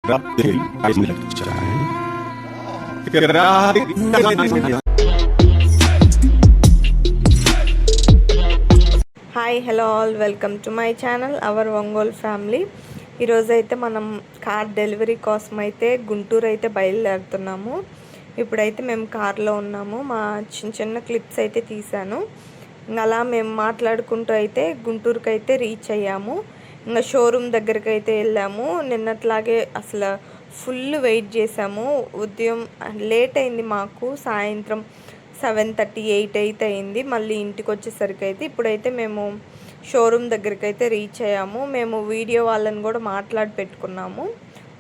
Hi hello all, welcome to my channel our Ongole family. ఈరోజైతే మనం car delivery కోసం అయితే గుంటూరు అయితే బయలుదేరుతున్నాము. ఇప్పుడైతే మేము కార్లో ఉన్నాము. మా చిన్న చిన్న క్లిప్స్ అయితే తీసాను. ఇంకా అలా మేము మాట్లాడుకుంటూ అయితే గుంటూరుకి అయితే రీచ్ అయ్యాము. ఇంకా షోరూమ్ దగ్గరికి అయితే వెళ్ళాము. నిన్నట్లాగే అసలు ఫుల్ వెయిట్ చేసాము. ఉదయం లేట్ అయింది, మాకు సాయంత్రం 7:30, 8 అయితే అయింది. మళ్ళీ ఇంటికి వచ్చేసరికి అయితే ఇప్పుడైతే మేము షోరూమ్ దగ్గరికి అయితే రీచ్ అయ్యాము. మేము వీడియో వాళ్ళని కూడా మాట్లాడి పెట్టుకున్నాము.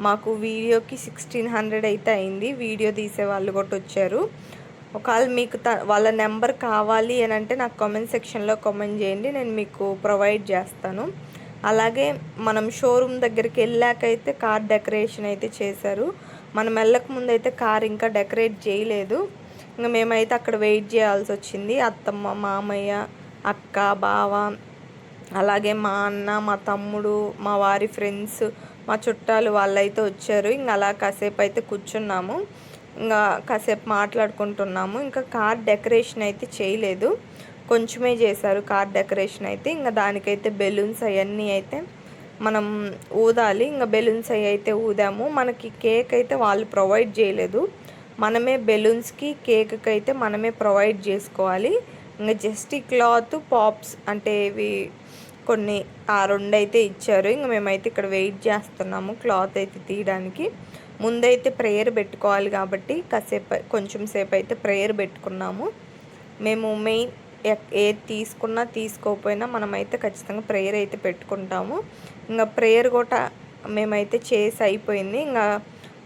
మాకు వీడియోకి 1600 అయితే అయింది. వీడియో తీసే వాళ్ళు కూడా వచ్చారు. ఒకవేళ మీకు వాళ్ళ నెంబర్ కావాలి అని అంటే నాకు కామెంట్ సెక్షన్లో కామెంట్ చేయండి, నేను మీకు ప్రొవైడ్ చేస్తాను. అలాగే మనం షోరూమ్ దగ్గరికి వెళ్ళాకైతే కార్ డెకరేషన్ అయితే చేశారు. మనం వెళ్ళక ముందు అయితే కార్ ఇంకా డెకరేట్ చేయలేదు. ఇంకా మేమైతే అక్కడ వెయిట్ చేయాల్సి వచ్చింది. అత్తమ్మ, మామయ్య, అక్క, బావ, అలాగే మా అన్న, మా తమ్ముడు, మా వారి ఫ్రెండ్స్, మా చుట్టాలు వాళ్ళైతే వచ్చారు. ఇంకా అలా కాసేపు అయితే కూర్చున్నాము. ఇంకా కాసేపు మాట్లాడుకుంటున్నాము. ఇంకా కార్ డెకరేషన్ అయితే చేయలేదు, కొంచెమే చేశారు కార్ డెకరేషన్ అయితే. ఇంకా దానికైతే బెలూన్స్ అవన్నీ అయితే మనం ఊదాలి. ఇంకా బెలూన్స్ అవి అయితే ఊదాము. మనకి కేక్ అయితే వాళ్ళు ప్రొవైడ్ చేయలేదు, మనమే బెలూన్స్కి కేక్కి అయితే మనమే ప్రొవైడ్ చేసుకోవాలి. ఇంకా జస్ట్ ఈ క్లాత్ పాప్స్ అంటే ఇవి కొన్ని ఆ రెండు అయితే ఇచ్చారు. ఇంకా మేమైతే ఇక్కడ వెయిట్ చేస్తున్నాము క్లాత్ అయితే తీయడానికి. ముందైతే ప్రేయర్ పెట్టుకోవాలి కాబట్టి కొంచెం సేపు అయితే ప్రేయర్ పెట్టుకున్నాము. మేము మెయిన్ ఏది తీసుకున్నా తీసుకోకపోయినా మనమైతే ఖచ్చితంగా ప్రేయర్ అయితే పెట్టుకుంటాము. ఇంకా ప్రేయర్ కూడా మేమైతే చేసి అయిపోయింది. ఇంకా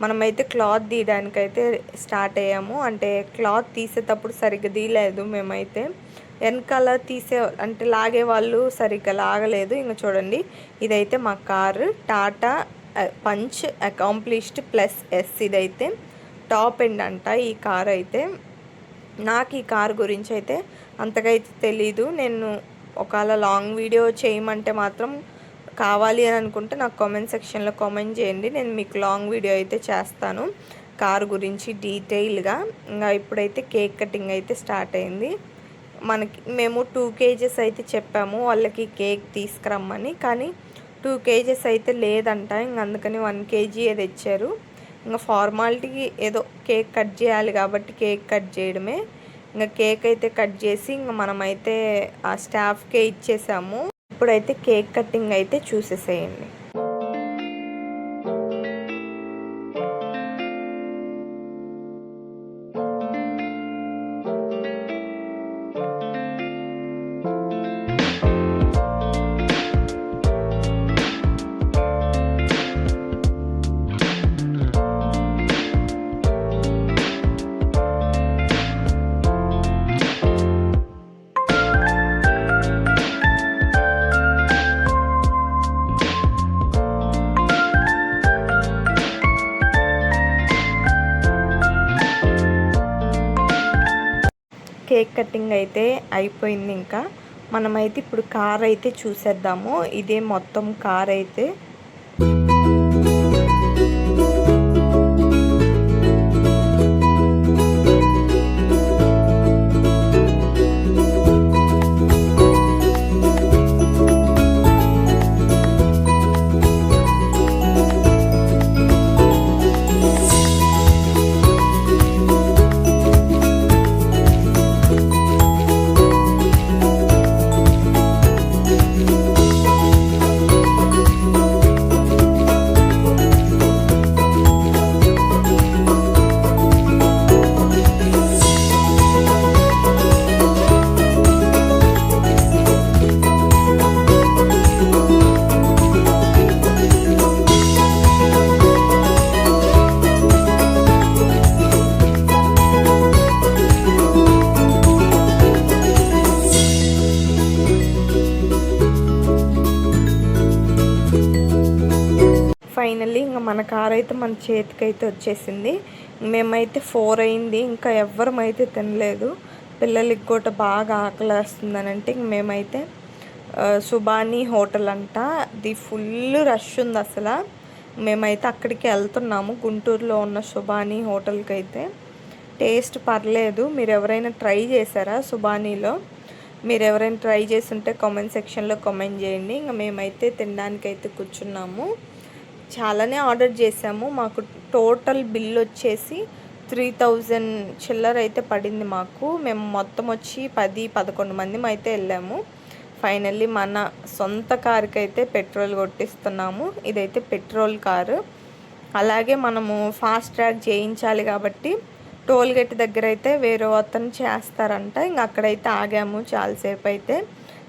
మనమైతే క్లాత్ తీయడానికైతే స్టార్ట్ అయ్యాము. అంటే క్లాత్ తీసేటప్పుడు సరిగ్గా తీయలేదు మేమైతే. వెనకాల అంటే లాగే వాళ్ళు సరిగ్గా లాగలేదు. ఇంకా చూడండి, ఇదైతే మా car Tata punch accomplished plus S. ఇదైతే టాప్ ఎండ్ అంట ఈ కార్ అయితే. నాకు ఈ కార్ గురించి అయితే అంతగా అయితే తెలీదు. నేను ఒకవేళ లాంగ్ వీడియో చేయమంటే మాత్రం కావాలి అని అనుకుంటే నాకు కామెంట్ సెక్షన్లో కామెంట్ చేయండి, నేను మీకు లాంగ్ వీడియో అయితే చేస్తాను కార్ గురించి డీటెయిల్గా. ఇంకా ఇప్పుడైతే కేక్ కటింగ్ అయితే స్టార్ట్ అయింది. మేము 2 kgs అయితే చెప్పాము వాళ్ళకి కేక్ తీసుకురమ్మని, కానీ 2 kgs అయితే లేదంట. ఇంక అందుకని 1 kg తెచ్చారు. ఇంకా ఫార్మాలిటీకి ఏదో కేక్ కట్ చేయాలి కాబట్టి కేక్ కట్ చేయడమే. ఇంకా కేక్ అయితే కట్ చేసి ఇంకా మనమైతే ఆ స్టాఫ్కే ఇచ్చేసాము. ఇప్పుడైతే కేక్ కటింగ్ అయితే చూసేసేయండి. కేక్ కటింగ్ అయితే అయిపోయింది. ఇంకా మనమైతే ఇప్పుడు కార్ అయితే చూసేద్దాము. ఇదే మొత్తం కార్ అయితే. ఫైనల్లీ ఇంకా మన కార్ అయితే మన చేతికైతే వచ్చేసింది. మేమైతే 4 అయింది, ఇంకా ఎవ్వరమైతే తినలేదు. పిల్లలకి కూడా బాగా ఆకలేస్తుందని అంటే ఇంక మేమైతే సుబానీ హోటల్ అంట, అది ఫుల్ రష్ ఉంది అసలు. మేమైతే అక్కడికి వెళ్తున్నాము, గుంటూరులో ఉన్న సుబానీ హోటల్కి. అయితే టేస్ట్ పర్లేదు. మీరు ఎవరైనా ట్రై చేశారా సుబానీలో? మీరు ఎవరైనా ట్రై చేసి ఉంటే కామెంట్ సెక్షన్లో కామెంట్ చేయండి. ఇంకా మేమైతే తినడానికైతే కూర్చున్నాము. చాలానే ఆర్డర్ చేసాము. మాకు టోటల్ బిల్ వచ్చేసి 3000 చిల్లర అయితే పడింది మాకు. మేము మొత్తం వచ్చి 10-11 మంది అయితే వెళ్ళాము. ఫైనల్లీ మన సొంత కారుకి అయితే పెట్రోల్ కొట్టిస్తున్నాము. ఇదైతే పెట్రోల్ కారు. అలాగే మనము ఫాస్ట్ ట్రాక్ చేయించాలి కాబట్టి టోల్ గేట్ దగ్గర అయితే వేరే అతను చేస్తారంట. ఇంక అక్కడైతే ఆగాము చాలాసేపు. అయితే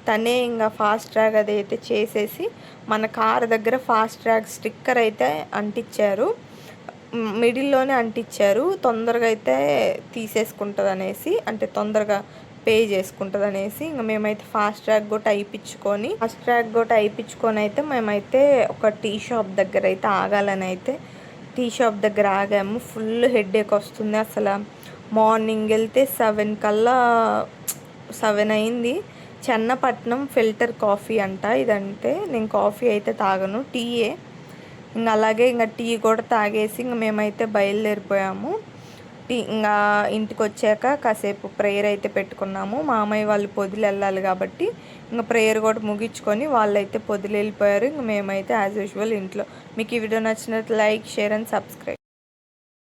తనే ఇంకా ఫాస్ట్ ట్రాక్ అదైతే చేసేసి మన కారు దగ్గర ఫాస్ట్ ట్రాక్ స్టిక్కర్ అయితే అంటించారు. మిడిల్లోనే అంటించారు, తొందరగా అయితే తీసేసుకుంటుంది అనేసి, అంటే తొందరగా పే చేసుకుంటుంది అనేసి. ఇంకా మేమైతే ఫాస్ట్ ట్రాక్ కూడా అయిపించుకొని అయితే మేమైతే ఒక టీ షాప్ దగ్గర అయితే ఆగాలని అయితే టీ షాప్ దగ్గర ఆగాము. ఫుల్ హెడేక్ వస్తుంది అసలు. మార్నింగ్ వెళ్తే 7 కల్లా 7 అయింది. చెన్నపట్నం ఫిల్టర్ కాఫీ అంట ఇదంటే. నేను కాఫీ అయితే తాగను, టీయే. ఇంకా అలాగే ఇంకా టీ కూడా తాగేసి ఇంక మేమైతే బయలుదేరిపోయాము. ఇంకా ఇంటికి వచ్చాక కాసేపు ప్రేయర్ అయితే పెట్టుకున్నాము. మామయ్య వాళ్ళు పొదిలి వెళ్ళాలి కాబట్టి ఇంకా ప్రేయర్ కూడా ముగించుకొని వాళ్ళైతే పొదిలి వెళ్ళిపోయారు. ఇంక మేమైతే యాజ్ యూజువల్ ఇంట్లో. మీకు ఈ వీడియో నచ్చినట్టు లైక్, షేర్ అండ్ సబ్స్క్రైబ్.